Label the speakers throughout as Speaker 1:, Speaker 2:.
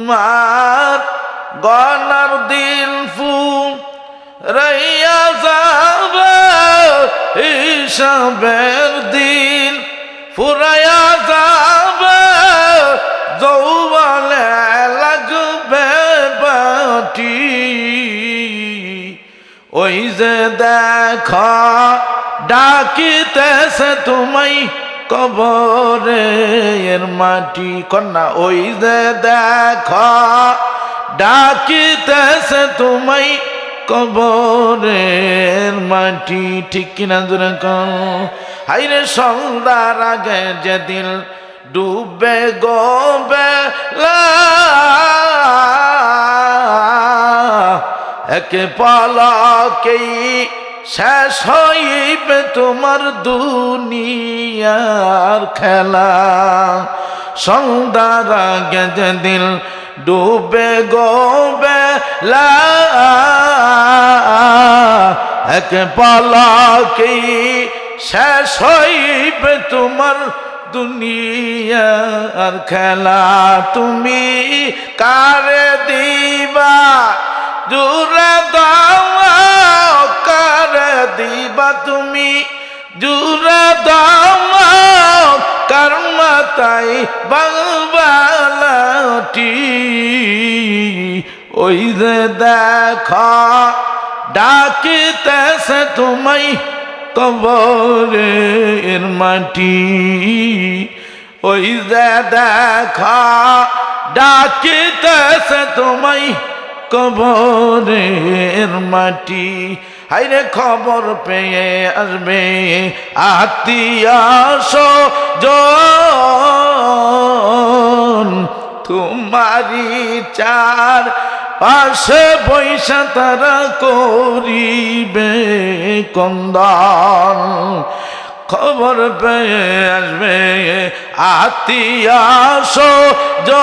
Speaker 1: তোমার গনার দিল ফুরাইয়া যাবে, হিসাবের দিন ফুরাইয়া যাবে, যৌবনে লাগবে বাটি। ওই যে দেখো ডাকিতেছে তোমায় কবরের মাটি, কন্যা ওই যে দেখো ডাকিতেছে তোমায় কবরের মাটি। ঠিক কিনা জোরে কও। হাইরে সন্ধ্যার আগে যেদিন ডুবে গো বেলা, একে পলকেই শেষ হইবে তোমার দুনিয়ার খেলা। সন্ধ্যার আগে যেদিন ডুবে গো বেলা, এক পলকেই শেষ হইবে তোমার দুনিয়ার খেলা। তুমি কারে দিবা জুড়ে দাও, কারে দিবা তুমি জুড়ে দাও, কার মাথায় বাংলাটি। ওই যে দেখো ডাকিতেছে তোমায় কবরের মাটি। ওই যে দেখো ডাকিতেছে তোমায় কবরের মাটি। হাইরে খবর পেয়ে আসবে আত্মীয় স্বজন, তোমারি চার পাশে বৈশা তারা করিবে কন্দন। খবর পেয়ে আসবে আত্মীয় স্বজন,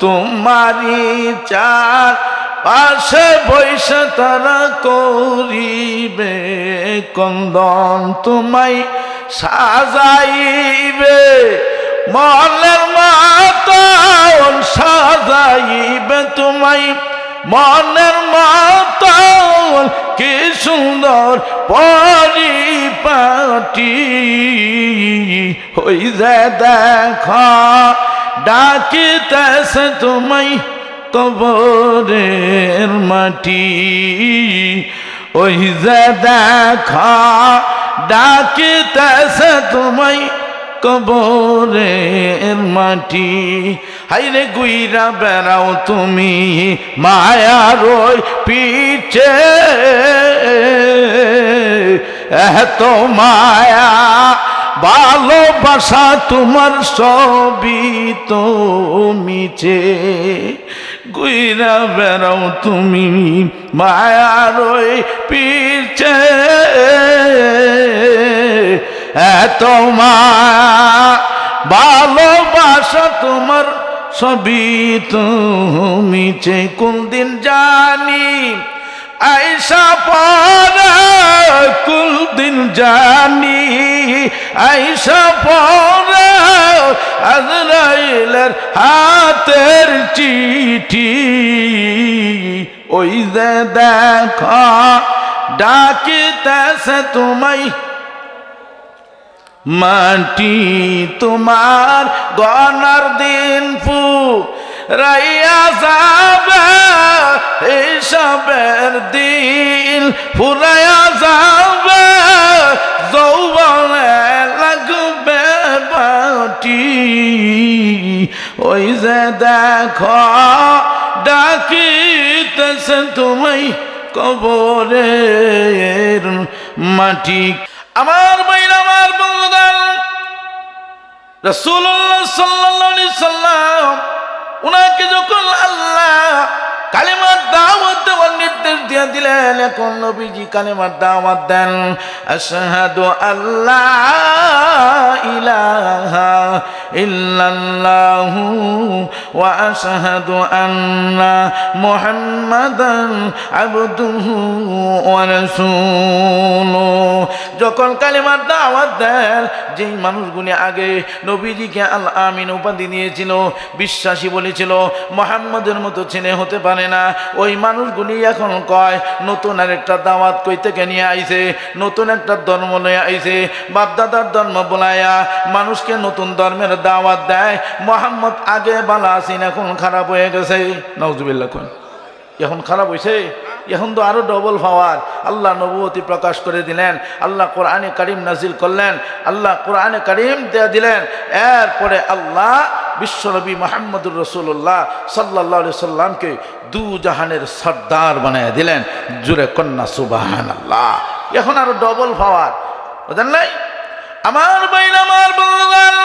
Speaker 1: তোমারি চার পাশে বৈশা তারা করিবে কন্দন। তোমায় সাজাইবে মনের মতন, সাজাইবে তোমায় মনের মতন, কি সুন্দর পরিপাটি। ওই যে দেখো ডাকিতেছে তোমায় কবরের মাটি। ওই যে দেখো ডাকিতেছে তোমায় কবরের মাটি। হাইরে গুইরা বেড়াও তুমি মায়ার ওই পিছে, এত মায়া ভালোবাসা তোমার সবই তো মিছে। গুইরা বেড়াও তুমি মায়ার ওই পিছে, এত মায়া ভালোবাসা তোমার সবই তো মিছে। কোন দিন জানি আইসা পরে, কোন দিন জানি আইসা পরে, আজরাইলের হাতের চিঠি। ওই যে দেখো ডাকিতেছে তোমায় মাটি। তোমার গনার দিন ফুরাইয়া যাবে, হিসাবের দিন ফুরাইয়া যাবে, যৌবনে লাগবে বাটি। ওই যে দেখো ডাকিতেছে তোমায় কবরের মাটি। আমার বাইর আমার বন্ধুগণ, রাসূলুল্লাহ সাল্লাল্লাহু আলাইহি সাল্লাম উনাকে যখন আল্লাহ কালেমার দাওয়াত দেওয়ার নির্দেশ দিয়ে দিলেন, এখন নবীজি কালেমার দাওয়াত দেন, আশহাদু আল্লা ইলাহা ইল্লাল্লাহু ওয়া আশহাদু আন্না মুহাম্মাদান আবদুহু ওয়া রাসূলুহু। যখন কালিমার দাওয়াত দেন, যেই মানুষগুলি আগে নবীজিকে আল আমিন উপাধি দিয়েছিল, বিশ্বাসী বলেছিল, মুহাম্মদের মতো ছেলে হতে পারে না, ওই মানুষগুলি এখন কয় নতুন আরেকটা দাওয়াত কই থেকে নিয়ে আইছে, নতুন একটা ধর্ম নিয়ে আইছে, বাপদাদার ধর্ম বলায়া মানুষকে নতুন ধর্মের দাওয়াত দেয়। মুহাম্মদ আগে ভালো আছেন, এখন খারাপ হয়ে গেছে। নাউজুবিল্লাহ। কোন এখন খারাপ হয়েছে? এখন তো আরো ডবল পাওয়ার। আল্লাহ নবুয়তি প্রকাশ করে দিলেন, আল্লাহ কোরআনে কারিম নাজিল করলেন, আল্লাহ কোরআনে কারিম দিয়ে দিলেন। এরপরে আল্লাহ বিশ্বনবী মুহাম্মদুর রাসূলুল্লাহ সাল্লাল্লাহু আলাইহি সাল্লামকে দু জাহানের সর্দার বানিয়ে দিলেন। জুরে কন্যা সুবহানাল্লাহ। এখন আরো ডবল পাওয়ার, বুঝলেন নাই? আমার বাইন, আমার বন্ধুগণ,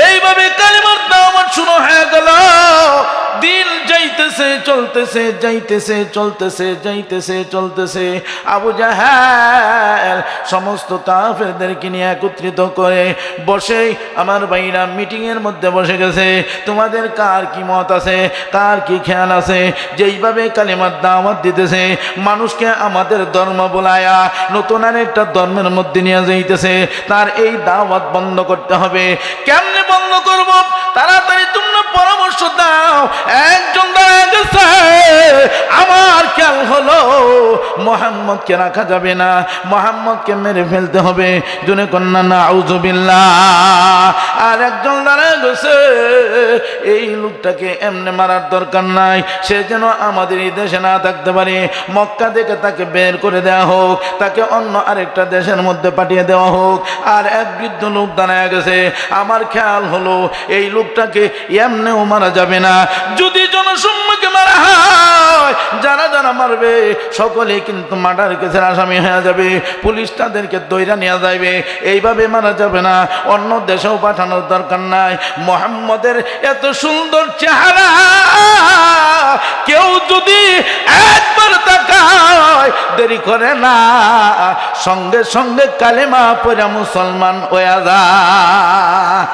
Speaker 1: এইভাবে কালিমার দাওয়াত শুরু হয়ে গেল। দিন যাইতেছে চলতেছে, যাইতেছে চলতেছে, যাইতেছে চলতেছে। আবু জাহেল সমস্ত কাফেরদেরকে নিয়ে একত্রিত করে বসে আমার ভাইরা মিটিং এর মধ্যে বসে গেছে। তোমাদের কার কি মত আছে, কার কি খেয়াল আছে? যেইভাবে কালিমার দাওয়াত দিতেছে, মানুষকে আমাদের ধর্ম বলায়া নতুন আরেকটা ধর্মের মধ্যে নিয়ে যাইতেছে, তার এই দাওয়াত বন্ধ করতে হবে। কেমনে বন্ধ করব? তাড়াতাড়ি তোমরা পরামর্শ দাও। একজন দাঁড়িয়ে গেছে, আমার খেয়াল হলো মুহাম্মদকে রাখা যাবে না, মুহাম্মদকে মেরে ফেলতে হবে। জুনে কন্যা নাউজুবিল্লাহ। আর একজন দাঁড়িয়ে গেছে, এই লোকটাকে এমনি মারার দরকার নাই, সে যেন আমাদের এই দেশে না থাকতে পারে। মক্কা থেকে তাকে বের করে দেওয়া হোক, তাকে অন্য আরেকটা দেশের মধ্যে পাঠিয়ে দেওয়া হোক। আর এক বৃদ্ধ লোক দাঁড়িয়ে গেছে, আমার খেয়াল হলো এই লোকটাকে এমনিও মারা যাবে না, যদি জনসম্মুখে মারা হয় যারা যারা মারবে সকলে কিন্তু মার্ডার কেসের আসামি হয়ে যাবে, পুলিশ তাদেরকে দইরা নিয়ে যাবে। এইভাবে মারা যাবে না, অন্য দেশেও পাঠানোর দরকার নাই। মুহাম্মদের এত সুন্দর চেহারা কেউ যদি একবার তাকায়, দেরি করে না, সঙ্গে সঙ্গে কালেমা পড়া মুসলমান হয়ে যায়।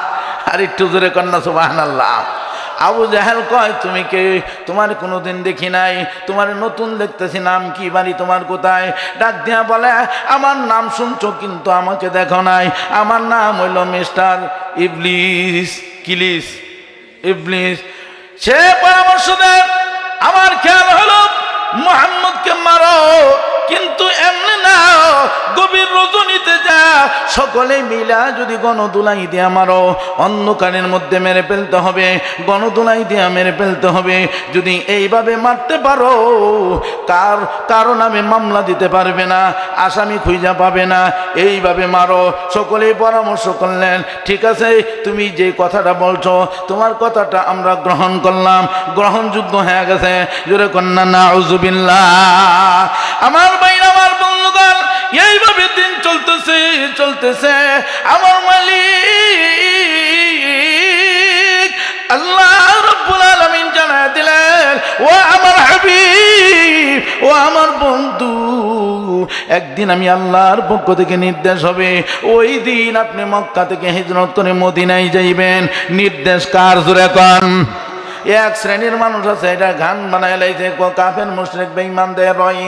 Speaker 1: আর একটু জোরে কন্যা সুবহানাল্লাহ। আবু জাহেল কয়, তুমি কে? তোমার কোনোদিন দেখি নাই, তোমার নতুন দেখতেছি, নাম কি, বাড়ি তোমার কোথায়? ডাক দিয়া বলে, আমার নাম শুনছো কিন্তু আমাকে দেখো নাই, আমার নাম হইল মিস্টার ইবলিস, কিলিস ইবলিস। সে পরামর্শ দেয়, আমার খেয়াল হলো মুহাম্মদকে মারো, কিন্তু এমনি না, গভীর রজনীতে যা সকলে মিলা যদি গণদুলাই দিয়া মারো, অন্ধকারের মধ্যে মেরে ফেলতে হবে, গণদুলাই দিয়া মেরে ফেলতে হবে। যদি এইভাবে মারতে পারো, কারো নামে মামলা দিতে পারবে না, আসামি খুঁজা পাবে না, এইভাবে মারো। সকলেই পরামর্শ করলেন, ঠিক আছে, তুমি যে কথাটা বলছো, তোমার কথাটা আমরা গ্রহণ করলাম। গ্রহণযুদ্ধ হয়ে গেছে। জোরে কন্যা নাউজুবিল্লাহ। আমার ভাইরা, আমার বন্ধুগণ, এইভাবে দিন চলতেছে চলতেছে। আমার মালিক আল্লাহ রাব্বুল আলামিন জানায় দিলেন, ও আমার হাবিব, ও আমার বন্ধু, একদিন আমি আল্লাহর পক্ষ থেকে নির্দেশ হবে, ওই দিন আপনি মক্কা থেকে হিজরত করে মদিনায় যাইবেন। নির্দেশ কার? জোরে কোন। এক শ্রেণীর মানুষ আছে, এটা গান বানায় লাইছে, কাফের মুশরিক বেঈমানদের রয়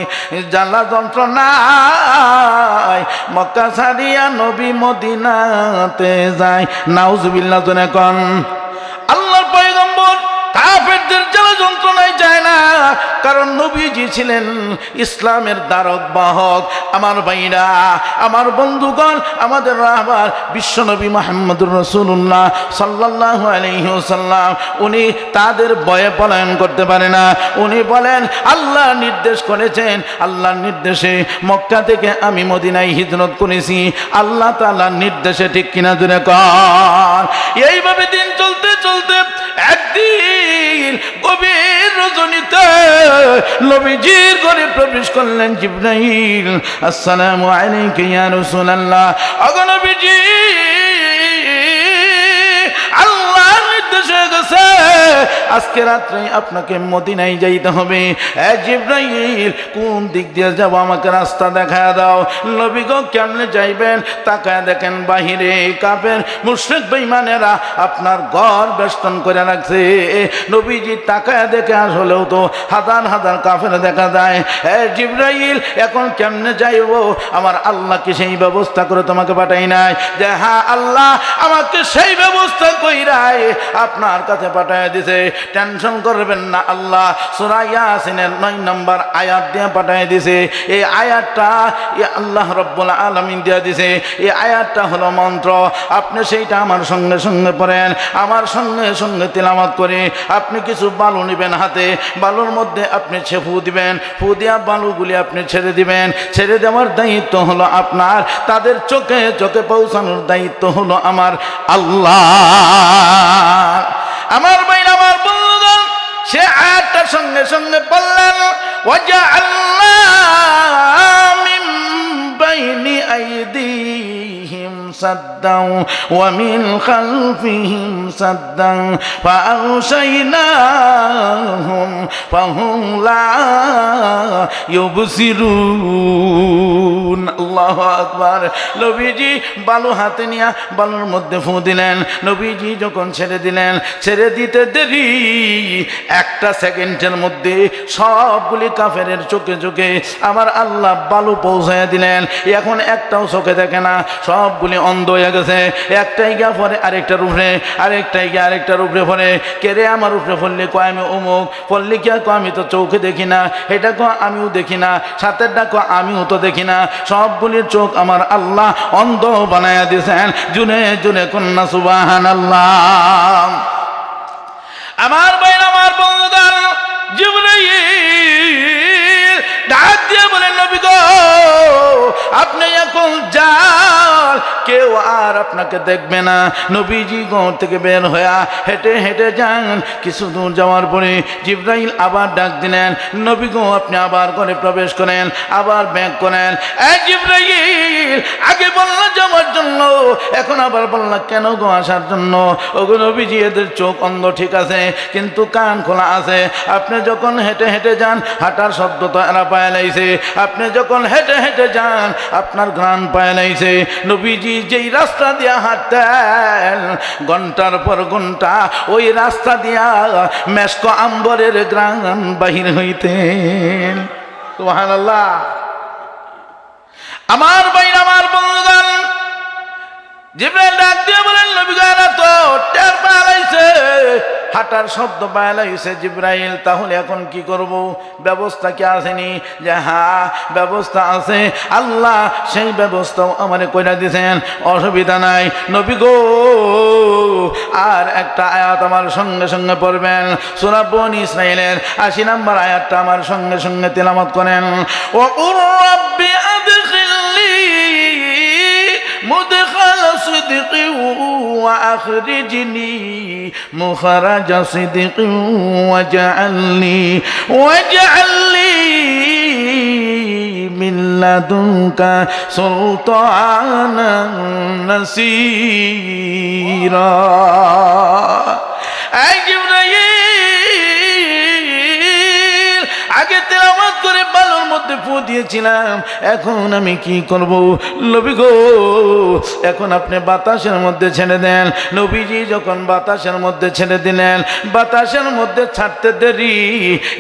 Speaker 1: জ্বালা যন্ত্রণায় মক্কা ছাড়িয়া নবী মদিনাতে যায়। নাউজুবিল্লাহ। জোরে কোন। আল্লাহর পয়গম্বর কাফেরদের জ্বালা যন্ত্রণায় যায় না, কারণ নবীজি ছিলেন ইসলামের দ্বারক বাহক। আমার ভাইরা, আমার বন্ধুগণ, আমাদের রাহবার বিশ্বনবী মুহাম্মদুর রাসূলুল্লাহ সাল্লাল্লাহু আলাইহি ওয়াসাল্লাম, উনি তাদের ভয়ে পলায়ন করতে পারে না। উনি বলেন, আল্লাহ নির্দেশ করেছেন, আল্লাহর নির্দেশে মক্কা থেকে আমি মদিনায় হিজরত করেছি, আল্লাহ তাআলার নির্দেশে, ঠিক কিনা জোরে কর। এইভাবে দিন চলতে চলতে একদিন গভীর রজনীতে নবীজির ঘরে প্রবেশ করলেন জিবরাইল। আসসালামু আলাইকা ইয়া রাসূলুল্লাহ। ওগো নবীজি, আল্লাহর নির্দেশ হয়ে গেছে, আজকে রাত্রে আপনাকে মদিনায় যাইতে হবে। জিবরাইল কোন দিক দিয়ে যাব আমাকে রাস্তা দেখায় দাও। নবী গো কেমনে যাইবেন? তাকায় দেখেন বাহিরে কাফের মুশরিক বেঈমানেরা আপনার ঘর বেষ্টন করে রাখছে। নবীজি তাকায় দেখে আসলেও তো হাজার হাজার কাফের দেখা যায়। জিবরাইল এখন কেমনে যাইব? আমার আল্লাহ কি সেই ব্যবস্থা করে তোমাকে পাঠাই নাই? যে হ্যাঁ আল্লাহ আমাকে সেই ব্যবস্থা কইরাই আপনার কাছে পাঠায় দিছে। টেনশন করবেন না, আল্লাহ সূরা ইয়াসিনের 9 নম্বর আয়াত দিয়ে পাঠায় দিছে। এই আয়াতটা আল্লাহ রাব্বুল আলামিন দিয়ে দিছে। এই আয়াতটা হলো মন্ত্র। আপনি সেইটা আমার সঙ্গে সঙ্গে পড়েন, আমার সঙ্গে সঙ্গে তেলাওয়াত করে আপনি কিছু বালু নেবেন হাতে, বালুর মধ্যে আপনি ফু দিবেন, ফু দিয়া বালুগুলি আপনি ছেড়ে দিবেন। ছেড়ে দেওয়ার দায়িত্ব হলো আপনার, তাদের চোখে চোখে পৌঁছানোর দায়িত্ব হলো আমার আল্লাহ। আমার ভাই আমার বন্ধুগণ, সে আয়াতটার সঙ্গে সঙ্গে বললেন ওয়াজআলনা মিন বাইনি আইদিহিম সাদ্দাও ওয়া মিন খালফিহিম সাদ্দাও ফাআগশাইনাহুম ফাহুম লা ইউবসিরুন। আল্লাহু আকবার। নবীজি বালু হাতে নিয়ে বালুর মধ্যে ফু দিলেন। নবীজি যখন ছেড়ে দিলেন, ছেড়ে দিতে দেরি, একটা সেকেন্ডের মধ্যে সবগুলি কাফেরের চোখে চোখে আমার আল্লাহ বালু পৌঁছায় দিলেন। এখন একটাও চোখে দেখে না, সবগুলি অন্ধ হয়ে গেছে। একটাই গিয়া পরে আরেকটার উপরে, আরেকটাই গিয়া আরেকটার উপরে পরে। কে রে আমার উপরে পড়লে কয় আমি অমুক, পড়লে কি কয় আমি তো চোখে দেখি না, এটা কয় আমিও দেখি না, সাথের ডাক আমিও তো দেখি না। সবগুলির চোখ আমার আল্লাহ অন্ধ বানায়া দিয়েছেন। জুনে জুনে কন্যা সুবহানাল্লাহ। আমার ভাই আমার বন্ধুগণ, জিবরাইল ডাক দিয়ে বলেন নবী গো আপনি এখন যান, কেউ আর আপনাকে দেখবে না। নবীজি ঘর থেকে বের হয়ে হেঁটে হেঁটে যান। কিছু দূর যাওয়ার পরে জিবরাইল আবার ডাক দিলেন, নবী গো আপনি আবার ঘরে প্রবেশ করেন, আবার ব্যাক করেন। জিবরাইল আগে বলল যাওয়ার জন্য, এখন আবার বলল কেন গো আসার জন্য? ওগো নবীজি এদের চোখ অন্ধ ঠিক আছে, কিন্তু কান খোলা আছে। আপনি যখন হেঁটে হেঁটে যান, হাঁটার শব্দ তো এরা পায় লাইছে। আপনি যখন হেঁটে হেঁটে যান, আপনার ঘ্রাণ পায় লাইছে। নবীজি যেই রাস্তা দিয়া হাঁটতেন, ঘন্টার পর ঘন্টা ওই রাস্তা দিয়া মেশক আম্বরের ঘ্রাণ বাহির হইতেন। সুবহানাল্লাহ। আমার ভাই আমার বন্ধুগণ, জিবরাইল ডাক দিয়ে বলেন নবী গো তো টের পালাইছে, হাঁটার শব্দ পালাইছে জিবরাইল, তাহলে এখন কি করব? ব্যবস্থা কি আসেনি? যে হ্যাঁ ব্যবস্থা আছে, আল্লাহ সেই ব্যবস্থাও আমারে কইরা দিয়েছেন, অসুবিধা নাই। নবী গো আর একটা আয়াত আমার সঙ্গে সঙ্গে পড়বেন, সূরা বনী ইসরাঈলের 80 নম্বর আয়াতটা আমার সঙ্গে সঙ্গে তেলাওয়াত করেন। ওয়া কুর রাব্বি আদখিলনি মুদখাল সিদকি ওয়া আখরিজনি মুখরাজ সিদকি ওয়াজআলনি মিন লাদুনকা সুলতানান নাসীরা। এই জিবরাইল আগে তেলাওয়াত করে বালুর মধ্যে ফু দিয়েছিলাম, এখন আমি কি করব? নবী গো এখন আপনি বাতাসের মধ্যে ছেড়ে দেন। নবীজি যখন বাতাসের মধ্যে ছেড়ে দিলেন, বাতাসের মধ্যে ছাড়তে দেরি,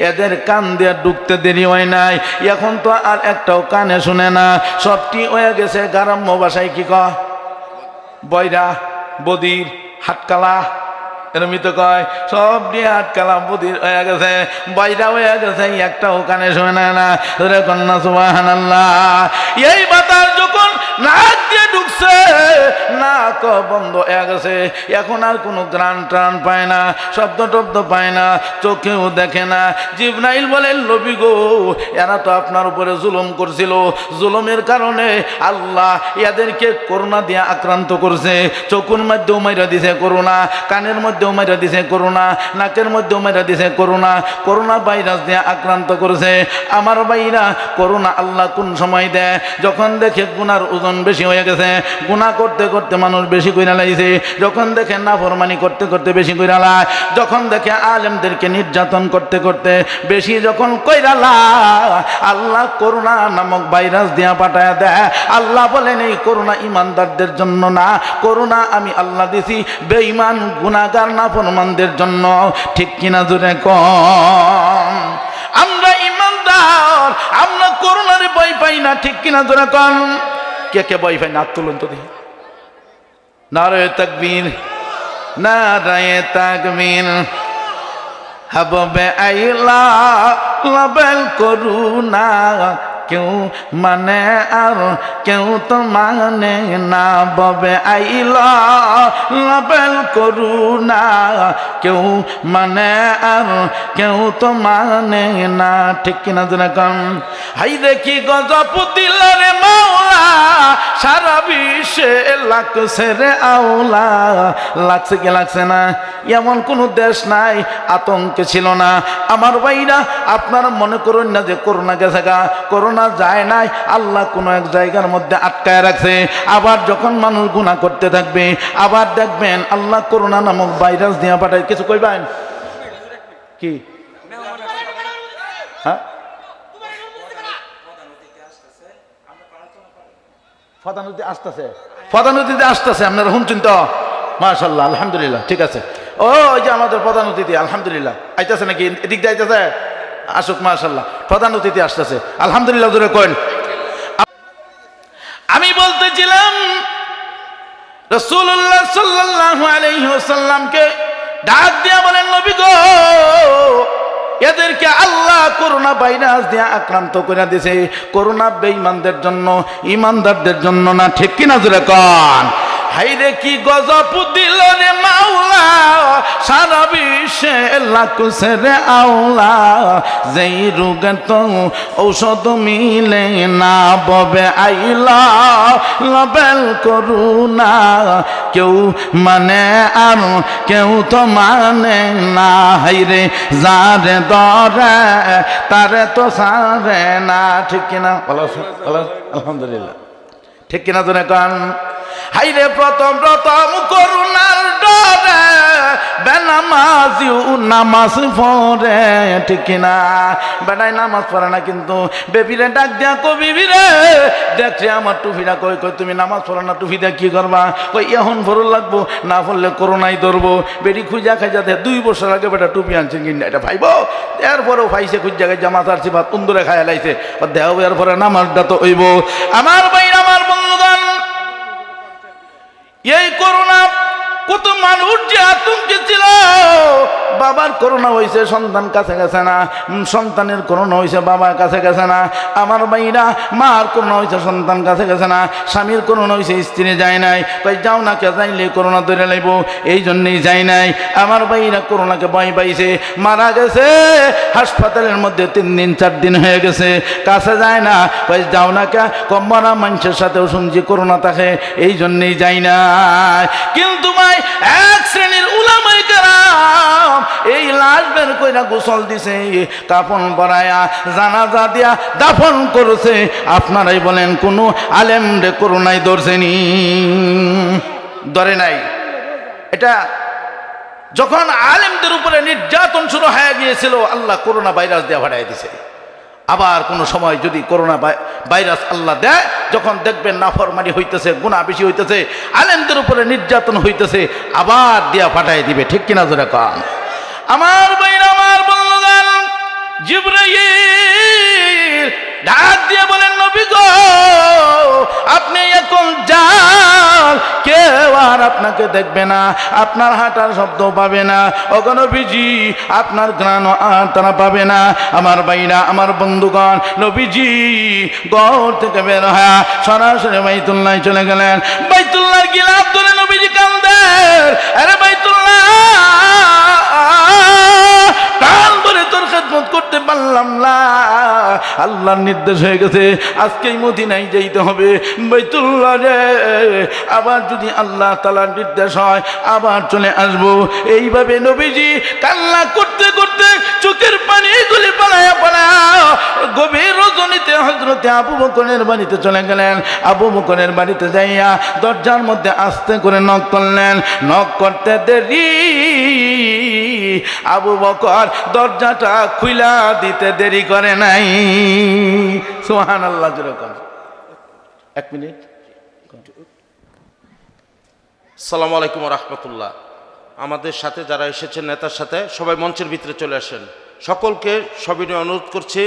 Speaker 1: এদের কান দিয়ে ঢুকতে দেরি হয় নাই। এখন তো আর একটাও কানে শুনে না, সবটি হয়ে গেছে গ্রাম্য ভাষায় কি কয় বয়রা, বদির, হাটকালা, এরমি তো কয় সব দিয়ে আটকালা বুদির হয়ে গেছে, বাইরা হয়ে গেছে, একটা ওখানে শোনে না। ধরে কন্যা সুবহানাল্লাহ। এই বাতাস যখন নাক দিয়ে ঢুকছে, নাক বন্ধ হয়ে গেছে, এখন আর কোনো গ্রান টান পায় না, শব্দ টব্দ পায় না, চোখেও দেখে না। জিবরাইল বলেন নবী গো এরা তো আপনার উপরে জুলুম করছিল, জুলুমের কারণে আল্লাহ এদেরকে করোনা দিয়ে আক্রান্ত করছে, চোখের মধ্যেও মাইরা দিছে করোনা, কানের মধ্যে মধ্যেও মেরে দিছে করোনা, নাকের মধ্যেও মেরে দিছে করোনা, করোনা ভাইরাস দিয়ে আক্রান্ত করেছে। আমার ভাইরা করোনা আল্লাহ কোন সময় দেয়? যখন দেখে গুনার ওজন বেশি হয়ে গেছে, গুনাহ করতে করতে মানুষ বেশি কইরা লাইছে, যখন দেখে নাফরমানি করতে করতে বেশি কইরা লাই, যখন দেখে আলেমদেরকে নির্যাতন করতে করতে বেশি যখন কইরা লাই, আল্লাহ করোনা নামক ভাইরাস দিয়া পাঠায় দেয়। আল্লাহ বলেন এই করোনা ইমানদারদের জন্য না, করোনা আমি আল্লাহ দিছি বেঈমান গুনাহগার নাফরমানদের জন্য। ঠিক কিনা জোরে কম? আমরা ইমানদার, আমরা করোনারে ভয় পাই না। ঠিক কিনা জোরে কম? কে কে ভয় পাই না? তুলুন তো দেখি। নারে তাকবীর, নারে তাকবীর। হাববে আইলা লাবেল করুণা, কেউ মানে আর কেউ তো মানে না। ববে আইলা লাবেল করুণা, কেউ মানে আর কেউ তো মানে না। ঠিক কিনা যেরকম? হাই দেখি গজব দিল রে মাওলা, সারা বিশ্বে লাগছে রে আওলা। লাগছে কি লাগছে না? এমন কোন দেশ নাই আতঙ্কে ছিল না। আমার ভাইরা আপনারা মনে করুন না যে করোনা গেছে গা, করোনা যায় নাই, আল্লাহ কোন এক জায়গার মধ্যে আটকায় রাখছে। আবার যখন মানুষ গুনাহ করতে থাকবে, আবার দেখবেন আল্লাহ করোনা নামক ভাইরাস দিয়া পাঠায়। কিছু কইবেন কি? হ্যাঁ, ফদানতি আসতেছে, ফদানতিতে আসতেছে। আপনারা শুনছেন তো? মাশাআল্লাহ, আলহামদুলিল্লাহ। ঠিক আছে। ও ওই যে আমাদের প্রধান অতিথি আলহামদুলিল্লাহ আইতেছে নাকি? এদিক দিয়ে আইতেছে? আসুক, মাশাআল্লাহ। প্রধান অতিথি আসতেছে, আলহামদুলিল্লাহ জোরে কইন। আমি বলতেছিলাম রাসূলুল্লাহ সাল্লাল্লাহু আলাইহি ওয়াসাল্লামকে ডাক দিয়া বলেন, নবী গো, এদেরকে আল্লাহ করোনা ভাইরাস দিয়ে আক্রান্ত করে দিয়েছে। করোনা বেঈমানদের জন্য, ইমানদারদের জন্য না। ঠিক কিনা জোরে কন? হাইরে কি গজব দিল রে মাওলা, সারা বিশ্বে লাগছে রে আওলা। যেই রোগে তো ঔষধ মিলে না, ববে আইলা লাবেল করুণা, কেউ মানে আর কেউ তো মানে না। হাইরে যারে ধরে তারে তো সারে না। ঠিক কিনা? আলহামদুলিল্লাহ। ঠিক কিনা জোরে কান? হাইরে প্রথম প্রথম করুণার ডরে বেনামাজিও নামাজ পড়ে। ঠিক কিনা? বেটাই নামাজ পড়ে না, কিন্তু বেবিরে ডাক দিয়া কো, বিবি রে দেখছে আমার টুপিটা। কই কই তুমি নামাজ পড়ো না, টুপি দিয়ে কি করবা? কই এখন ভরুন লাগবো, না পড়লে করোনাই ধরবো। বেটি খুঁজা খাইজা দে 2 বছর আগে বেটা টুপি আনছে কিনা, এটা ভাইব। এরপরেও ভাইছে খুঁজা খাইজা মাথার চিপা তুন্দরে খাইয়া লাইছে। দেহ এরপরে নামাজটা তো হইব। আমার ভাই, আমার বন্ধুগণ, এই করোনা কত মানুষ যে আতঙ্কে ছিল। বাবার করোনা হয়েছে, সন্তান কাছে গেছে না। সন্তানের করোনা হয়েছে, বাবার কাছে গেছে না। আমার ভাইরা মার করোনা হয়েছে, সন্তান কাছে গেছে না। স্বামীর করোনা হয়েছে, স্ত্রী যায় নাই। কই যাও না, কে যাইলে করোনা ধরে লাইব, এই জন্যই যায় নাই। আমার ভাইরা করোনাকে ভয় পাইছে, মারা গেছে হাসপাতালের মধ্যে 3 দিন 4 দিন হয়ে গেছে, কাছে যায় না। কই যাও না, কে কমরা মানুষের সাথেও শুনছি করোনা থাকে, এই জন্যই যাই না। কিন্তু ভাই, এক শ্রেণীর উলামায়ে কেরাম এই লাশ বের কইরা গোসল দিছে, কাফন পরায়া জানাজা দিয়া দাফন করেছে। আপনারাই বলেন কোন আলেম রে করোনাই ধরছেনি? ধরে নাই। এটা যখন আলেমদের উপরে নির্যাতন শুরু হয়ে গিয়েছিল, আল্লাহ করোনা ভাইরাস দিয়ে ভাড়াই দিছে। আবার কোনো সময় যদি করোনা ভাইরাস আল্লাহ দেয়, যখন দেখবেন নাফরমানি হইতেছে, গুনাহ বেশি হইতেছে, আলেমদের উপরে নির্যাতন হইতেছে, আবার দিয়া পাঠাই দিবে। ঠিক কিনা জোরে কন? আমার ভাইরা, আমার বন্ধুগণ, জিবরাইল ডাক দিয়ে বলেন, নবী গো, আপনি এখন যান, কেউ আর আপনাকে দেখবে না, আপনার হাঁটার শব্দ পাবে না। ওগো নবীজি, আপনার ঘ্রাণ আর তারা পাবে না। আমার ভাইরা, আমার বন্ধুগণ, নবীজি ঘর থেকে বের হয়ে সরাসরি বাইতুল্লাহ চলে গেলেন। বাইতুল্লাহ গিলাফ ধরে নবীজি কান্দেন, আরে বাইতুল্লাহ, প্রাণ ভরে তোর খেদমত করতে পারলাম না, আল্লাহর নির্দেশ হয়ে গেছে আজকেই মদিনায় যাইতে হবে বাইতুল্লাহ রে। আবার যদি আল্লাহ তাআলার নির্দেশ হয় আবার চলে আসব। এইভাবে নবীজি কান্না করতে করতে চোখের পানিগুলি পালায়া পালায়া গভীর রজনীতে হযরতে আবু বকরের বাড়িতে চলে গেলেন। আবু বকরের বাড়িতে যাইয়া দরজার মধ্যে আস্তে করে নক করলেন। নক করতে দেরি, আবু বকর দরজাটা খুইলা দিতে দেরি করে নাই। সুবহানাল্লাহ। যেরকম 1 মিনিট।
Speaker 2: আসসালামু আলাইকুম ওয়া রাহমাতুল্লাহ। আমাদের সাথে যারা এসেছেন নেতার সাথে সবাই মঞ্চের ভিতরে চলে আসেন। সকলকে সবিনয় অনুরোধ করছি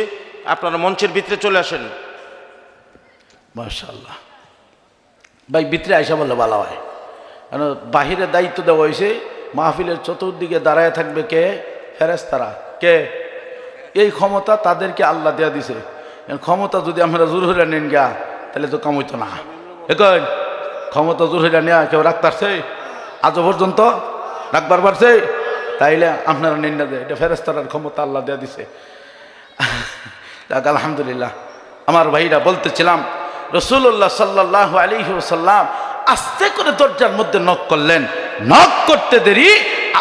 Speaker 2: আপনারা মঞ্চের ভিতরে চলে আসেন।
Speaker 1: মাশাআল্লাহ। ভাই ভিতরে আইসা বললে ভালো হয়, কারণ বাহিরে দায়িত্ব দেওয়া হয়েছে মাহফিলের চতুর্দিকে দাঁড়ায় থাকবে কে? ফেরেশতারা। কে? এই ক্ষমতা তাদেরকে আল্লাহ দেয়া দিছে। ক্ষমতা যদি আমরা জোর হইলে নেন গা তাহলে তো কাম হইতো না। এখন ক্ষমতা জোর হইলে নেওয়া কেউ রাখতারছে? আজও পর্যন্ত রাখবার পারছে? তাইলে আপনারা নেন না, এটা ফেরেশতারার ক্ষমতা আল্লাহ দেয়া দিছে। আলহামদুলিল্লাহ। আমার ভাইরা বলতেছিলাম রাসূলুল্লাহ সাল্লাল্লাহু আলাইহি ওয়াসাল্লাম আস্তে করে দরজার মধ্যে নক করলেন। নক করতে দেরি,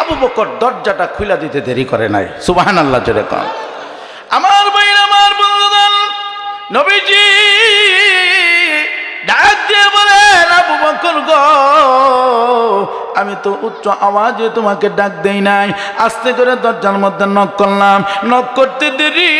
Speaker 1: আবু বকর দরজাটা খুলে দিতে দেরি করে নাই। সুবহানাল্লাহ। জোরে কর। আমার ভাইরা, আমার বন্ধুগণ, নবীজি ডাক দিয়ে বলেন, আবু বকর গো, আমি তো উচ্চ আওয়াজে তোমাকে ডাক দেই নাই, আস্তে করে দরজার মধ্যে নক করলাম। নক করতে দেরি,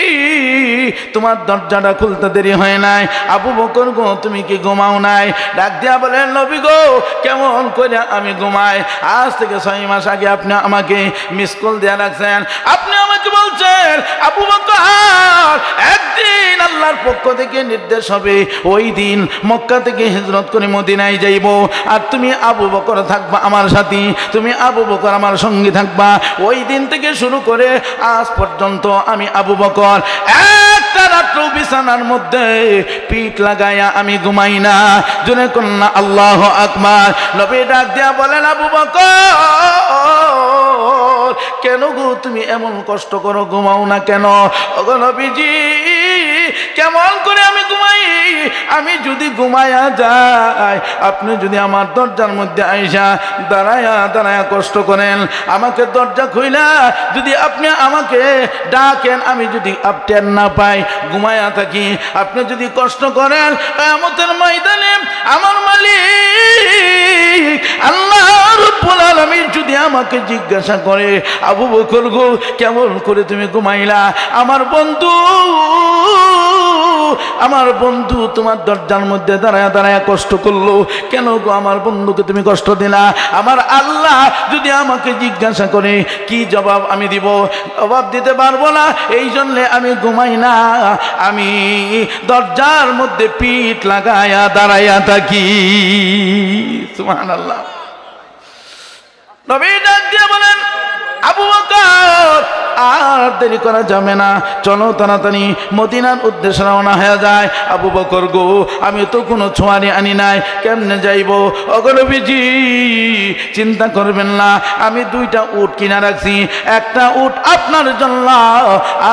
Speaker 1: তোমার দরজাটা খুলতে দেরি হয় নাই। আবু বকর গো, তুমি কি ঘুমাও নাই? ডাক দিয়া বলেন, নবী গো, কেমন করে আমি ঘুমাই? আজ থেকে 6 মাস আগে আপনি আমাকে মিস কল দিয়ে রাখছেন। আপনি আমাকে বলছেন আবু বকর, একদিন আল্লাহর পক্ষ থেকে নির্দেশ হবে, ওই দিন মক্কা থেকে হিজরত করে মদিনায় যাইব, আর তুমি আবু বকর থাকবা আমার সাথী, তুমি আবু বকর আমার সঙ্গী থাকবা। ওই দিন থেকে শুরু করে আজ পর্যন্ত আমি আবু বকর একটা রাত্র বিছানার মধ্যে পিঠ লাগাইয়া আমি ঘুমাই না। জোরে কন্যা আল্লাহু আকবার। নবী ডাক দিয়া বলেন, আবু বকর, কেন গো তুমি এমন কষ্ট করো, ঘুমাও না কেন? ওগো নবীজি, কেমন করে আমি ঘুমাই? আমি যদি ঘুমায়া যাই, আপনি যদি আমার দরজার মধ্যে আইসা দাঁড়ায়া দাঁড়ায়া কষ্ট করেন, আমাকে দরজা খুইলা যদি আপনি আমাকে ডাকেন, আমি যদি আপটেন না পাই, ঘুমায়া থাকি, আপনি যদি কষ্ট করেন, কিয়ামতের ময়দানে আমার মালিক আল্লাহ রাব্বুল আলামিন যদি আমাকে জিজ্ঞাসা করে, আবু বকর গো, কেমন করে তুমি ঘুমাইলা? আমার বন্ধু তোমার দরজার মধ্যে দাঁড়ায় দাঁড়ায় কষ্ট করলো, কেন গো আমার বন্ধুকে তুমি কষ্ট দিলা? আমার আল্লাহ যদি আমাকে জিজ্ঞাসা করে, কি জবাব আমি দিব? জবাব দিতে পারবো না, এই জন্য আমি ঘুমাই না, আমি দরজার মধ্যে পিঠ লাগায়া দাঁড়াইয়া থাকি। সুবহানাল্লাহ। নবী ডাক দিয়ে বলেন, আবু বকর, আর দেরি করা যাবে না, চলো তাড়াতাড়ি মদিনার উদ্দেশ্যে রওনা হয়ে যায়। আবু বকর গো, আমি তো কোনো ছোঁয়ারি আনি নাই, কেমনে যাইব? ওগো নবীজি, চিন্তা করবেন না, আমি 2টা উট কিনা রাখছি, একটা উট আপনার জন্য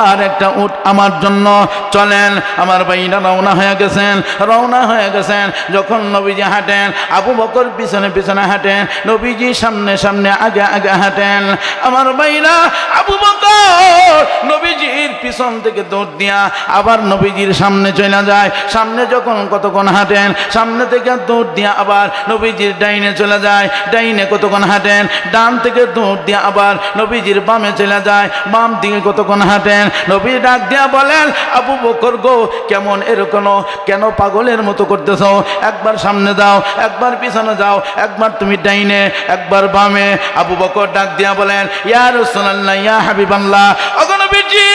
Speaker 1: আর একটা উট আমার জন্য। চলেন। আমার ভাইরা রওনা হয়ে গেছেন। যখন নবীজি হাঁটেন, আবু বকর পিছনে পিছনে হাঁটেন, নবীজি সামনে সামনে আগে আগে হাঁটেন। আমার ভাইরা, আবু বকর নবীজির পিছন থেকে দৌড় দিয়া আবার নবীজির সামনে চলে যায়। সামনে যখন কতক্ষণ হাঁটেন, সামনে থেকে দৌড় দিয়া আবার নবীজির ডাইনে চলে যায়। ডাইনে কতক্ষণ হাঁটেন, ডান থেকে দৌড় দিয়া আবার নবীজির বামে চলে যায়। বাম দিকে কতক্ষণ হাঁটেন। নবী ডাক দিয়া বলেন, আবু বকর গো, কেমন এরকম, কেন পাগলের মতো করতেছ? একবার সামনে যাও, একবার পিছনে যাও, একবার তুমি ডাইনে, একবার বামে। আবু বকর ডাক দিয়া বলেন, ইয়া রাসূলুল্লাহ, ইয়া হাবিবাল্লাহ, ওগো নবীজি,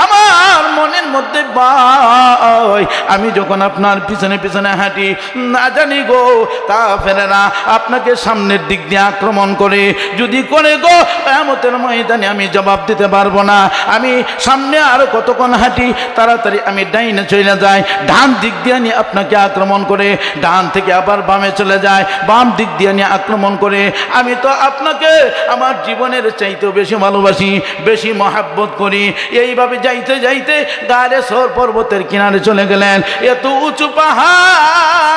Speaker 1: আমার মনের মধ্যে ভয়, আমি যখন আপনার পিছনে পিছনে হাঁটি, না জানি গো কাফেরেরা আপনাকে সামনের দিক দিয়ে আক্রমণ করে, যদি করে গো কিয়ামতের ময়দানে আমি জবাব দিতে পারবো না। আমি সামনে আরো কতক্ষণ হাঁটি, তাড়াতাড়ি আমি ডাইনে চলে যাই, ডান দিক দিয়ে নিয়ে আপনাকে আক্রমণ করে, ডান থেকে আবার বামে চলে যায়, বাম দিক দিয়ে নিয়ে আক্রমণ করে। আমি তো আপনাকে আমার জীবনের চাইতেও বেশি ভালোবাসি, বেশি মহাব্বত করি। এইবার এইভাবে যাইতে যাইতে গাড়ে সর পর্বতের কিনারে চলে গেলেন। এত উঁচু পাহাড়,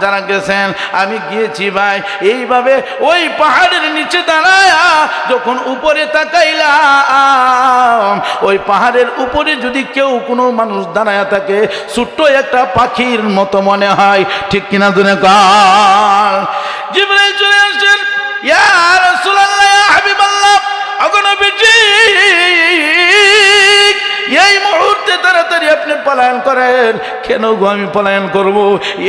Speaker 1: যারা গেছেন আমি গিয়েছি ভাই, এইভাবে ওই পাহাড়ের নিচে দাঁড়ায় যখন উপরে তাকাইলাম, ওই পাহাড়ের উপরে যদি কেউ কোনো মানুষ দাঁড়ায় থাকে ছোট্ট একটা পাখির মতো মনে হয়, ঠিক কিনা দুনে কাল। জিবরাইল চলে আসছেন, ইয়া রাসূলুল্লাহ, ইয়া হাবিবাল্লাহ, নবীজি এই মুহূর্তে তাড়াতাড়ি আপনি পলায়ন করেন। কেন গো আমি পলায়ন করব?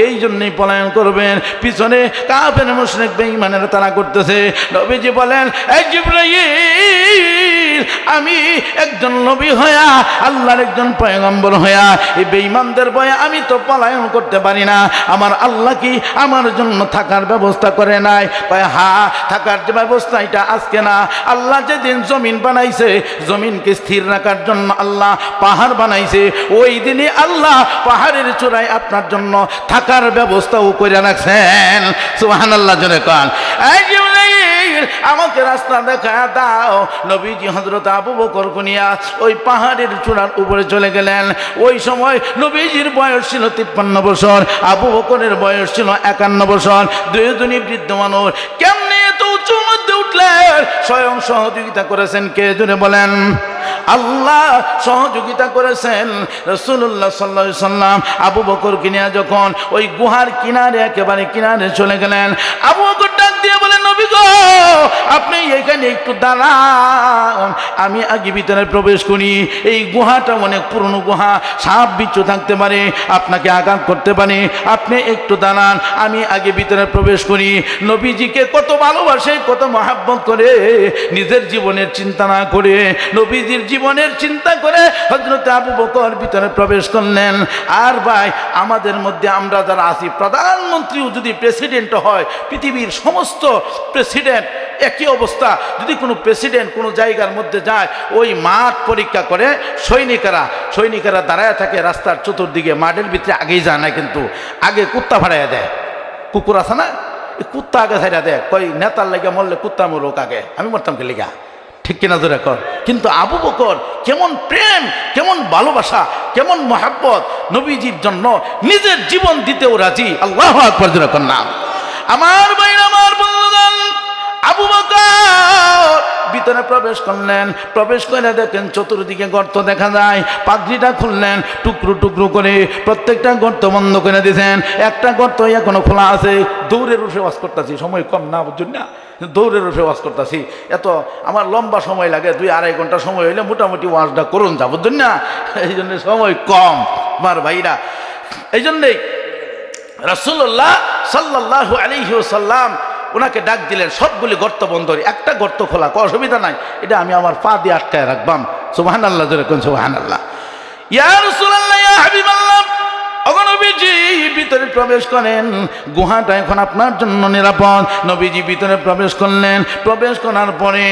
Speaker 1: এই জন্যই পলায়ন করবেন, পিছনে কাফের মুশরিক বেঈমানেরা তারা করতেছে। নবীজি বলেন, এই জিবরাইল, আমি একজন নবী হইয়া, আল্লাহর একজন পয়গম্বর হইয়া এই বেঈমানদের ভয়ে আমি তো পলায়ন করতে পারি না। আমার আল্লাহ কি আমার জন্য থাকার ব্যবস্থা করে নাই? কয় হ্যাঁ, থাকার যে ব্যবস্থা এটা আজকে না, আল্লাহ যেদিন জমিন বানাইছে, জমিনকে স্থির রাখার জন্য আল্লাহ পাহাড় বানাইছে, ওই দিনই আল্লাহ পাহাড়ের চূড়ায় আপনার জন্য থাকার ব্যবস্থাও করে রাখছেন। সুবহানাল্লাহ জোরে কান। এই জিবরাইল, আমাকে রাস্তা দেখা দাও। নবীজি হযরত আবু বকর কুনিয়া ওই পাহাড়ের চূড়ার উপরে চলে গেলেন। ওই সময় নবীজির বয়স ছিল 53 বছর, আবু বকরের বয়স ছিল 51 বছর, দুইজনই বৃদ্ধ মানুষ। কেমনে এত উঁচুর মধ্যে উঠলেন? স্বয়ং সহযোগিতা করেছেন কে? জোরে বলেন। আল্লাহ সহযোগিতা করেছেন। রাসূলুল্লাহ সাল্লাল্লাহু আলাইহি সাল্লাম আবু বকরকে নিয়ে যখন ওই গুহার কিনারে, একেবারে কিনারে চলে গেলেন, আবু বকর ডাক দিয়ে বলেন, নবী গো, আপনি এখানে একটু দাঁড়ান, আমি আগে ভিতরে প্রবেশ করি। এই গুহাটা অনেক পুরনো গুহা, সাপ বিচ্ছু থাকতে পারে, আপনাকে আঘাত করতে পারে, আপনি একটু দাঁড়ান, আমি আগে ভিতরে প্রবেশ করি। নবীজিকে কত ভালোবাসে, কত মহব্বত করে, নিজের জীবনের চিন্তা না করে, নবীজির জীবনের চিন্তা করে হযরত আবু বকর ভিতরে প্রবেশ করলেন। আর ভাই, আমাদের মধ্যে আমরা যারা আছি, প্রধানমন্ত্রীও যদি প্রেসিডেন্ট হয়, পৃথিবীর সমস্ত প্রেসিডেন্ট একই অবস্থা। যদি কোনো প্রেসিডেন্ট কোনো জায়গার মধ্যে যায়, ওই মাঠ পরীক্ষা করে সৈনিকেরা দাঁড়ায় থাকে রাস্তার চতুর্দিকে, মাঠের ভিতরে আগেই যায় না, কিন্তু আগে কুত্তা ভাড়াইয়া দেয়। কুকুর আছে না, এই কুত্তা আগে ছাড়া দেয়, কই নেতার লেগে মরলে কুত্তা মরুক আগে, আমি মরতাম কে লেগা, ঠিক কিনা জোরে কর। কিন্তু আবু বকর কেমন প্রেম, কেমন ভালোবাসা, কেমন মহব্বত, নবীজির জন্য নিজের জীবন দিতেও রাজি। আল্লাহু আকবার জোরে কর না। আমার ভাই, আমার বন্ধুগণ, আবু বকর ভিতরে প্রবেশ করলেন। প্রবেশ করে দেখেন চতুর্দিকে গর্ত দেখা যায়। পাগড়িটা খুললেন, টুকরো টুকরো করে প্রত্যেকটা গর্ত বন্ধ করে দিয়েছেন। একটা গর্ত এখনো খোলা আছে। দৌড়ের উঠে ওয়াজ করতেছি, সময় কম না, বুঝুন না, দৌড়ের উঠে ওয়াজ করতেছি। এত আমার লম্বা সময় লাগে, 2-2.5 ঘন্টা সময় হইলে মোটামুটি ওয়াজটা করুন যা, বুঝুন না, এই জন্য সময় কম আমার ভাইরা। এই জন্যেই রাসূলুল্লাহ সাল্লাল্লাহু আলাইহি ওয়াসাল্লাম ওনাকে ডাক দিলেন, সবগুলি গর্ত বন্ধ, একটা গর্ত খোলা, অসুবিধা নাই, এটা আমি আমার পা দিয়ে আটকায় রাখবাম। সুবহানাল্লাহ জোরে কোন সুবহানাল্লাহ। ইয়া রাসূলুল্লাহ, ইয়া হাবিবাল্লাহ, নবীজি ভিতরে প্রবেশ করেন। গুহাটা এখন আপনার জন্য নিরাপদ। নবীজি ভিতরে প্রবেশ করলেন। প্রবেশ করার পরে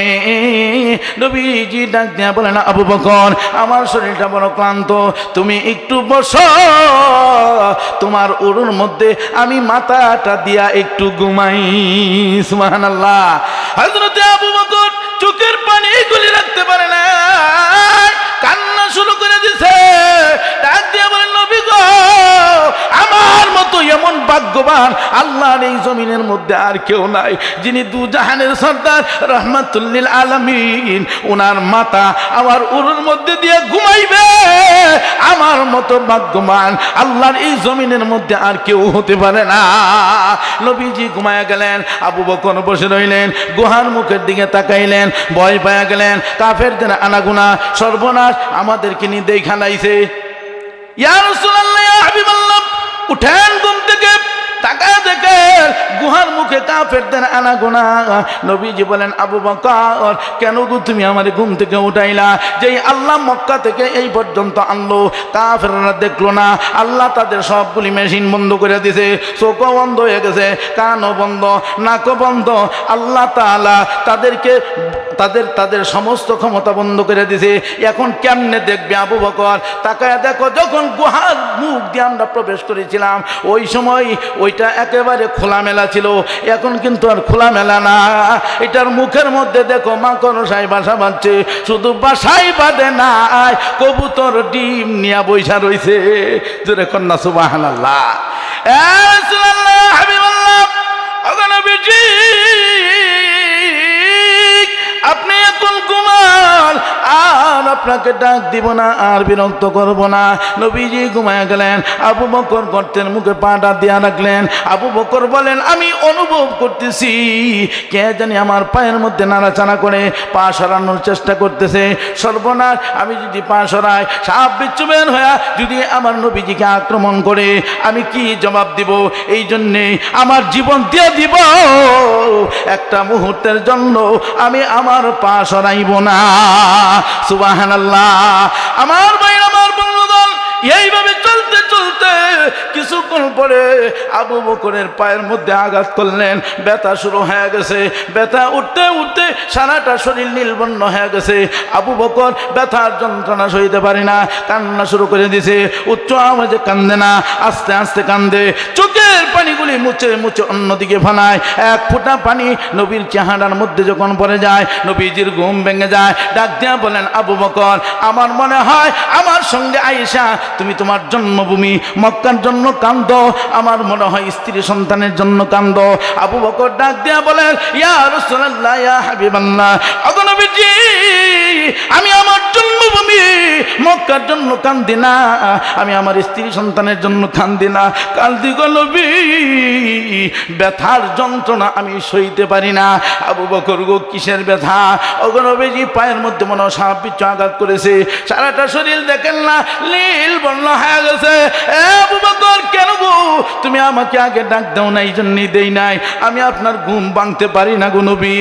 Speaker 1: নবীজি ডাক দিয়া বলেন, আবু বকর, আমার শরীরটা বড় ক্লান্ত, তুমি একটু বসো, তোমার উরুর মধ্যে আমি মাথাটা দিয়া একটু ঘুমাই। সুবহানাল্লাহ। হযরত আবু বকর চোখের পানি গুলি রাখতে পারে না, কান্না শুরু করে দিছে। ডাক দিয়া বলেন, নবী গো, আমার মতো এমন ভাগ্যবান আল্লাহর এই জমিনের মধ্যে আর কেউ নাই, যিনি দু জাহানের সর্দার রাহমাতুল লিল আলামিন, ওনার মাথা আমার উরুর মধ্যে দিয়ে ঘুমাইবে। আমার মতো ভাগ্যবান আল্লাহর এই জমিনের মধ্যে আর কেউ হতে পারে না। নবীজি ঘুমায়া গেলেন। আবু বকর বসে রইলেন, গুহার মুখের দিকে তাকাইলেন, ভয় পায়া গেলেন। কাফেরদের আনাগুনা সর্বনাশ আমাদেরকে নিয়ে দেখা লাইছে। ইয়া রাসূলুল্লাহ, ইয়া হাবিবাল্লাহ, উঠেন ঘুম থেকে, তাকায় দেখেন গুহার মুখে কাফেরদের আনাগোনা। নবীজি বলেন, আবু বকর, কেন গো তুমি আমার ঘুম থেকে উঠাইলা? যেই আল্লাহ মক্কা থেকে এই পর্যন্ত আনলো, কাফেররা দেখলো না, আল্লাহ তাদের সবগুলি মেশিন বন্ধ করে দিয়েছে, চোখও বন্ধ হয়ে গেছে, কানও বন্ধ, নাকও বন্ধ। আল্লাহ তাআলা তাদেরকে তাদের সমস্ত ক্ষমতা বন্ধ করে দিয়েছে। এখন কেমনে দেখবে? আবু বকর তাকায় দেখো, যখন গুহার মুখ দিয়ে আমরা প্রবেশ করেছিলাম, ওই সময় ওই ওইটা একেবারে খোলামেলা ছিল, এখন কিন্তু আর খোলামেলা না। এটার মুখের মধ্যে দেখো মাকড়সায় বাসা বাঁধছে, শুধু বাসাই বাঁধে না, কবুতর ডিম নিয়ে বৈশা রইছে। জোরে কন্যা সুবহানাল্লাহ। রাসূলুল্লাহ হাবিবাল্লাহ নবীজি আপনি এখন ঘুমান, আর আপনাকে ডাক দিব না, আর বিরক্ত করব না। নবীজি ঘুমায় গেলেন। আবু বকর গর্তের মুখে পাটা দিয়া রাখলেন। আবু বকর বলেন, আমি অনুভব করতেছি কে জানি আমার পায়ের মধ্যে নাড়াচাড়া করে পা সরানোর চেষ্টা করতেছে। সর্বনাশ, আমি যদি পা সরাই, সাপ বিচ্ছু বের হয়ে যদি আমার নবীজিকে আক্রমণ করে, আমি কি জবাব দিব? এই জন্যে আমার জীবন দিয়ে দিব, একটা মুহূর্তের জন্য আমি আমার পা সরাইব না। সুবহানাল্লাহ। আমার ভাই, আমার বন্ধুগণ, এইভাবে চলতে চলতে কিছুক্ষণ পরে আবু বকরের পায়ের মধ্যে আঘাত করলেন। ব্যথা শুরু হয়ে গেছে। ব্যথা উঠতে উঠতে সারাটা শরীর নীলবর্ণ হয়ে গেছে। আবু বকর ব্যথার যন্ত্রণা সইতে পারে না, কান্না শুরু করে দিছে। উচ্চ আওয়াজে কান্দে না, আস্তে আস্তে কান্দে। চোখের পানিগুলি মুছে মুছে অন্যদিকে ফালায়। এক ফোঁটা পানি নবীর চেহারার মধ্যে যখন পড়ে যায়, নবীজির ঘুম ভেঙে যায়। ডাক দিয়া বলেন, আবু বকর, আমার মনে হয় আমার সঙ্গে আয়েশা, তুমি তোমার জন্মভূমি মক্কার জন্য কান্দো, আমার মনে হয় স্ত্রী সন্তানের জন্য কান্দো। আবু বকর ডাক দিয়া বলেন, ইয়া রাসূলুল্লাহ, ইয়া হাবিবাল্লাহ, ওগো নবীজি, আমি আমার জন্মভূমি মক্কার জন্য কান্দি না, আমি আমার স্ত্রী সন্তানের জন্য কান্দি না, কান্দি গো নবী, ব্যথার যন্ত্রণা আমি সইতে পারি না। আবু বকর গো, কিসের ব্যথা? ওগো নবীজি, পায়ের মধ্যে মনে হয় সাপ বিচ্ছু আঘাত করেছে, সারাটা শরীর দেখেন না নীল বর্ণ হয়ে গেছে। আবু বকর, কেন গো তুমি আমাকে আগে ডাক দাও না? এই জন্যই দেই নাই, আমি আপনার ঘুম ভাঙতে পারি না গো নবী।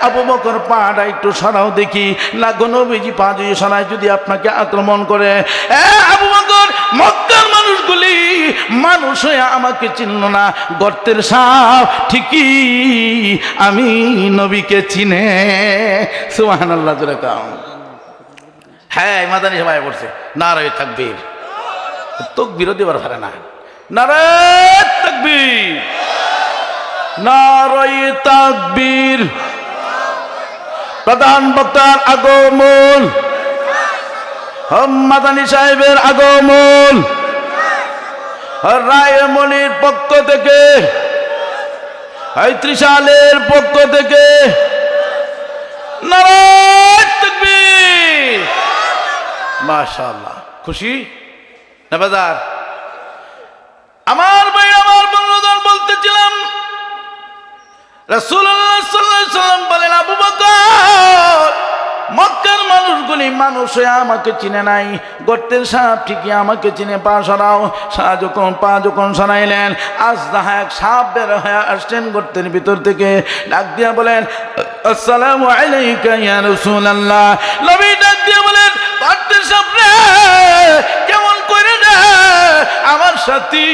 Speaker 1: আবু বকর, পাটা একটু সরাও দেখি না গো নবীজি, পা যদি সরাই যদি আপনাকে আক্রমণ করে। আবু বকর, মক্কার মানুষগুলি মানুষ হয়ে আমাকে চিনল না, গর্তের সাপ ঠিকই আমি নবীকে চিনে। সুবহানাল্লাহ। জোরে কাও। হ্যাঁ, মাদানী সবাই পড়ছে নারায়ে তাকবীর। তাকবীর দিবার পারে না। নারায়ে তাকবীর, নারায়ে তাকবীর। প্রধান বক্তার আগমন, মাদানী সাহেবের আগমন, রায়মনির পক্ষ থেকে, ত্রিশালের পক্ষ থেকে নারায়ে তাকবীর। মাশাআল্লাহ। খুশি না বাজার? আমার ভাই, আমার বন্ধুগণ, বলতেছিলাম রাসূলুল্লাহ সাল্লাল্লাহু আলাইহি ওয়াসাল্লাম বলেন, আবু বকর, মক্কার মানুষগুলি মানুষ হয়ে আমাকে চিনে নাই, গর্তের সাপ ঠিকই আমাকে চিনে। পা সরাও। পা যখন সরাইলেন, আজদাহা এক সাপ বের হয়ে আসছেন গর্তের ভিতর থেকে। ডাক দিয়া বলেন, আসসালামু আলাইকা ইয়া রাসূলুল্লাহ। নবী ডাক দিয়া বলেন, গর্তের সাপ রে, কেমন করে রে আমার সাথী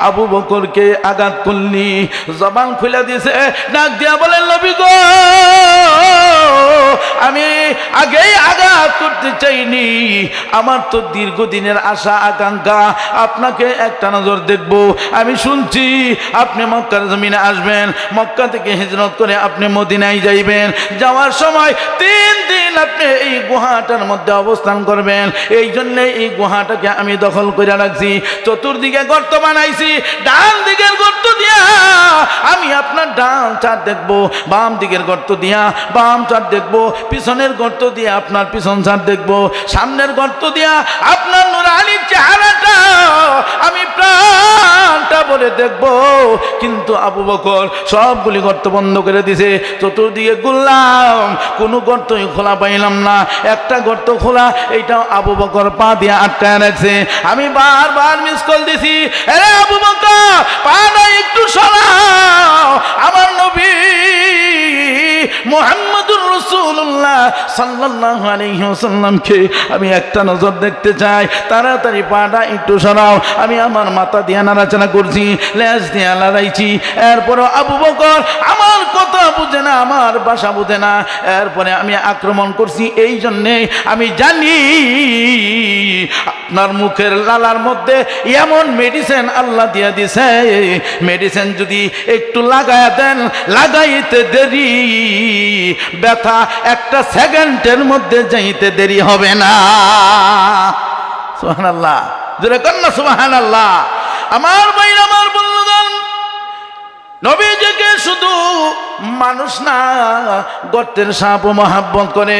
Speaker 1: আবু বকরকে আঘাত করলি? জবান খুলে দিয়েছে। ডাক দিয়া বলেন, নবী গো, আমি আগেই আঘাত করতে চাইনি, আমার তো দীর্ঘদিনের আশা আকাঙ্ক্ষা আপনাকে একটা নজর দেখব। আমি শুনছি আপনি মক্কার জমিনে আসবেন, মক্কা থেকে হিজরত করে আপনি মদিনায় যাইবেন, যাওয়ার সময় 3 দিন আপনি এই গুহাটার মধ্যে অবস্থান করবেন। এই জন্য এই গুহাটাকে আমি দখল করে রাখছি, চতুর্দিকে গর্ত বানাইছি। ডান দিকের গর্ত দিয়া আমি আপনার ডান চার দেখবো, বাম দিকের গর্ত দিয়া বাম চার দেখবো, পিছনের গর্ত দিয়ে আপনার পিছন চার দেখবো, সামনের গর্ত দিয়া আপনার নুরানি চেহারাটা আমি প্রাণটা বলে দেখবো। কিন্তু আবু বকর সবগুলি গর্ত বন্ধ করে দিছে। চতুর্দিকে ঘুরলাম, কোনো গর্তই খোলা পাইলাম না। একটা গর্ত খোলা, এইটাও আবু বকর পা দিয়ে আটকায় রাখছে। আমি বারবার মিস কল দিছি, আরে আবু বকর, পাটা একটু সরাও, আমার নবী মুহাম্মদুর রাসূলুল্লাহ সাল্লাল্লাহু আলাইহি ওয়াসাল্লামকে আমি একটা নজর দেখতে চাই, তাড়াতাড়ি পাটা একটু সরাও। আমি আমার মাথা দিয়ে নাড়াচাড়া করছি, লেজ দিয়ে লড়াইছি, এরপরও আবু বকর আমার কথা গলা বুঝে না, আমার ভাষা বুঝে না, এরপরে আমি আক্রমণ করছি। এই জন্যে আমি জানি আপনার মুখের লালার মধ্যে এমন মেডিসিন আল্লাহ দিয়া দিছে, মেডিসিন যদি একটু লাগায়া দেন, লাগাইতে দেরি, ব্যথা একটা সেকেন্ডের মধ্যে যাইতে দেরি হবে না। সুবহানাল্লাহ, জোরে কন্যা সুবহানাল্লাহ। আমার ভাই, আমার বন্ধুগণ, নবীজিকে শুধু মানুষ না, গর্তের সাপ মহাব্বত করে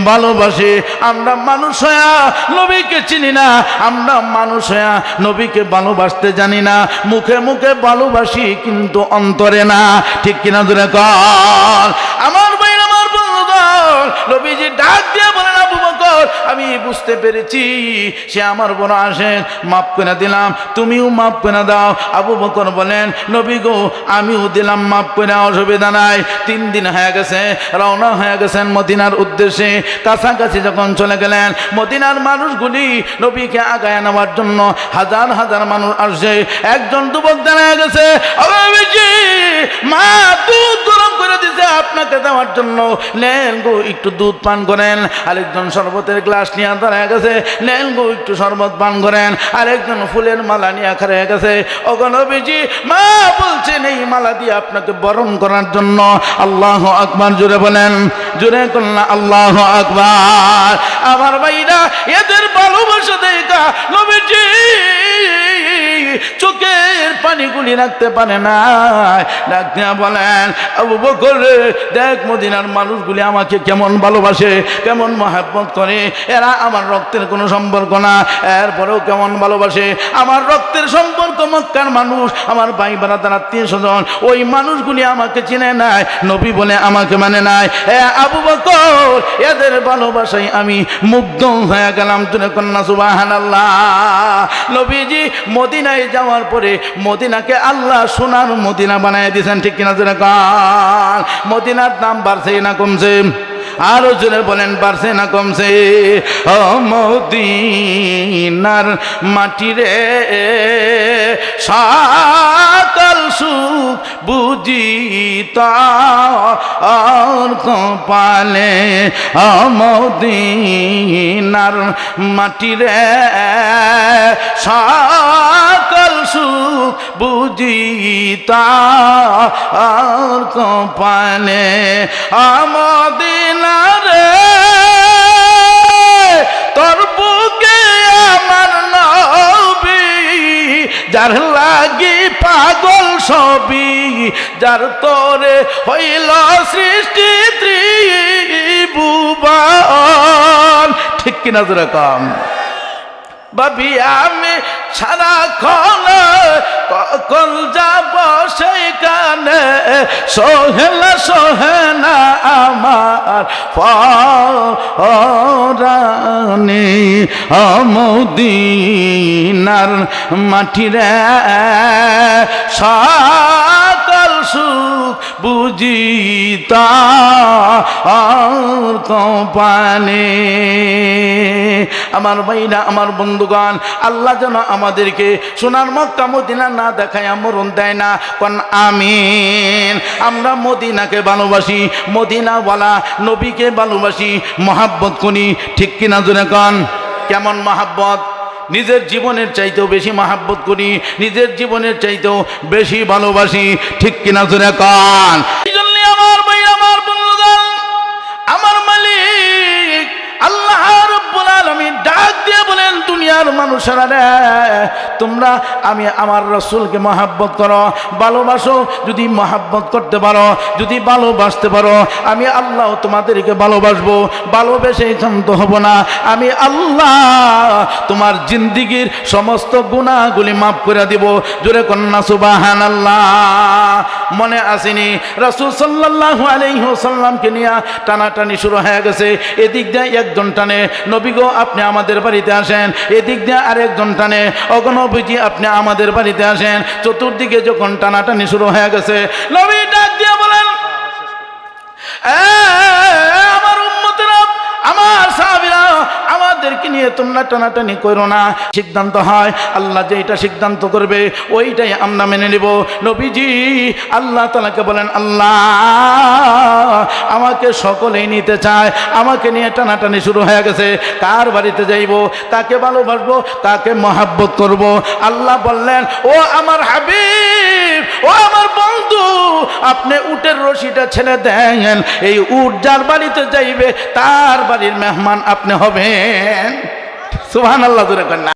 Speaker 1: ভালোবাসে। আমরা মানুষ হয়া নবীকে চিনি না, আমরা মানুষ হয়া নবীকে ভালোবাসতে জানি না। মুখে মুখে ভালোবাসি কিন্তু অন্তরে না, ঠিক কিনা জোরে কর। আমার ভাই, আমার বন্ধুগণ, নবীজি ডাক দিয়ে বলেন, আবু বকর, আমি বুঝতে পেরেছি সে আমার বড় আশেক, মাফ করে দিলাম, তুমিও মাফ করে দাও। আবু বকর বলেন, নবী গো, আমিও দিলাম মাফ করে, অসুবিধা নাই। 3 দিন হয়ে গেছে, রওনা হয়ে গেছেন মদিনার উদ্দেশ্যে। কাছাকাছি যখন চলে গেলেন, মদিনার মানুষগুলি নবীকে আগায় নেওয়ার জন্য হাজার হাজার মানুষ আসছে। একজন যুবক দাঁড়ায় গেছে, মা দুধ গরম করে দিছে আপনাকে দেওয়ার জন্য, নেন গো একটু দুধ পান করেন। আরেকজন শরবতের গ্লাস নিয়ে দাঁড়ায় গেছে, নেন গো একটু শরবত পান করেন। আরেকজন ফুলের মালা নিয়ে খাড়া গেছে। ওগো নবীজি, মা বলছেন এই মালা দিয়ে আপনাকে বরণ করার জন্য। আল্লাহু আকবার, জোরে বলেন, জোরে করলা আল্লাহু আকবার। আমার ভাইরা, এদের ভালোবাসা দেখা নবীজি চোখের পানিগুলি রাখতে পারে না। ডাকতে বলেন, আবু বকর, দেখ মদিনার মানুষগুলি আমাকে কেমন ভালোবাসে, কেমন মহাব্বত করে। এরা আমার রক্তের কোনো সম্পর্ক না, এরপরেও কেমন ভালোবাসে। আমার রক্তের সম্পর্ক মক্কার মানুষ, আমার ভাই বারাদার আত্মীয় স্বজন, ওই মানুষগুলি আমাকে চিনে নাই, নবী বলে আমাকে মানে নাই। আবু বকর, এদের ভালোবাসায় আমি মুগ্ধ হয়ে গেলাম। তুলে কন্যা সুবহানাল্লাহ। নবীজি মদিনায় যাওয়ার পরে মদিনাকে আল্লাহ সোনার মদিনা বানায় দিয়েছেন, ঠিক কিনা জোরে কান। মদিনার দাম বাড়ছে না কমছে? আরো জোরে বলেন, বাড়ছে না কমছে? ও মদিনার মাটি রে, সকল সুখ বুঝি তার কপালে। ও মদিনার মাটি রে, সকল সুখ বুঝি তার কপালে। মদিনা রে, তোর বুকে আমার নবী, যার লাগি পাগল সবই, যার তোরে হইল সৃষ্টি ত্রিভুবন, ঠিক কিনা জোরে কম। ভাবি আমি সারাক্ষণ কখন যাব সেইখানে, সোহেলা সোহেনা আমার পরাণে। মদিনার মাটি রে, সকল সুখ বুঝি তার কপালে। আমার ভাইরা, আমার বন্ধুগণ, আল্লাহ যেন আমাদেরকে সোনার মক্কা মদিনা না দেখায় মরণ দেয় না। কোন আমিন। আমরা মদিনাকে ভালোবাসি, মদিনাওয়ালা নবীকে ভালোবাসি, মহাব্বত করি, ঠিক কিনা জোরে কন। কেমন মহাব্বত? নিজের জীবনের চাইতেও বেশি মহাব্বত করি, নিজের জীবনের চাইতেও বেশি ভালোবাসি, ঠিক কিনা জোরে কন। এই জন্য আমার ভাই, আমার বন্ধুগণ, আমার মালিক আল্লাহ রাব্বুল আলামিন ডাক দিয়ে বলেন, দুনিয়ার মানুষেরা রে, তোমরা আমি আমার রাসূলকে মহাব্বত করো, ভালোবাসো। যদি মহাব্বত করতে পারো, যদি ভালোবাসতে পারো, আমি আল্লাহ তোমাদেরকে ভালোবাসবো। ভালোবেসে ক্ষান্ত হব না। আমি আল্লাহ তোমার জিন্দিগির সমস্ত গুনাহগুলি মাফ করে দিব। জোরে কন্যা সুবহানাল্লাহ। মনে আসেনি রাসূল সাল্লাল্লাহু আলাইহি ওয়াসাল্লামকে নিয়ে টানাটানি শুরু হয়ে গেছে। এদিক দিয়ে একজন টানে, নবী গো আপনি আমাদের বাড়িতে আসেন। এদিক দিয়ে আরেকজন টানে, অগণবীজি আপনি আমাদের বাড়িতে আসেন। চতুর্দিকে যখন টানাটানি শুরু হয়ে গেছে, নবী ডাক দিয়ে বলেন, আমার উম্মতেরা, আমার সাহাবীরা, আমার আমাদেরকে নিয়ে তোমরা টানাটানি করো না, সিদ্ধান্ত হয় আল্লাহ যেটা সিদ্ধান্ত করবে ওইটাই আমরা মেনে নেব। নবীজি আল্লাহ তাআলাকে বলেন, আল্লাহ আমাকে সকলেই নিতে চায়, আমাকে নিয়ে টানাটানি শুরু হয়ে গেছে, কার বাড়িতে যাইব, কাকে ভালোবাসবো, কাকে মহাব্বত করব। আল্লাহ বললেন, ও আমার হাবিব, ও আমার বন্ধু, আপনি উটের রশিটা ছেড়ে দেন, এই উট যার বাড়িতে যাইবে তার বাড়ির মেহমান আপনি হবেন। সুবহানাল্লাহ জোরে কর না।